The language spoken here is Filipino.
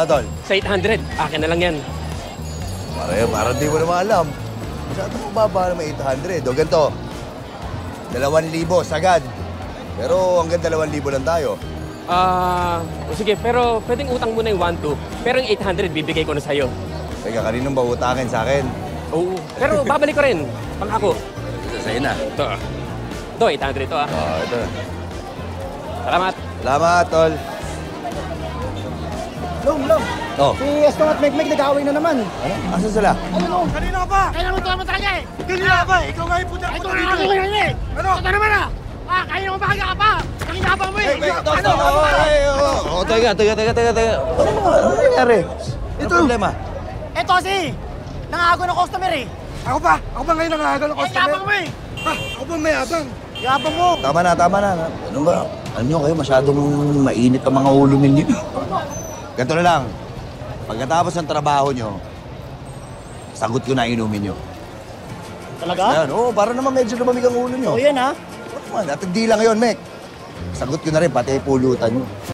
Tol? Sa 800, akin na lang yan. Parang di mo naman alam. Masyado mo baba naman 800. O ganito, 2,000 sagad. Pero hanggang 2,000 lang tayo. Sige, pero pwedeng utang muna yung 1,2. Pero yung 800, bibigay ko na sa'yo. Teka, kaninong ba utangin sa akin? Oo. Pero babalik ko rin. Pangako. Ito sa'yo na. Ito. Ito, 800 ito Ito na. Salamat. Salamat, Tol. Long. Oh. Si Estong at Megmeg nag-aaway na naman. Ano? Asan sila? Ano? Kanina ka pa! Kailan mo talaga talaga eh! Kanina ka pa! Ikaw nga yung puta Ito na ako ngayon eh! Ano? Ito naman ah! Kaya mo bahaga ka pa! Nakinabang mo eh! Teka. Ano nangyari? Ano problema? Ito kasi! Nangago ng customer eh! Ako pa! Ako pa ngayon nangahagal ng customer? Yabang mo eh! Ako pa may abang! Yabang mo! Tama na. Ano ba? Ano nyo kayo? Masyadong mainit ang mga ulo ninyo. Ganito na lang. Pagkatapos ng trabaho nyo, sagot ko na inumin nyo. Talaga? Ayan, oo, para naman medyo lumamig ang ulo nyo. O yan ha? At hindi lang yun, Mek. Sagot ko na rin, pati pulutan nyo.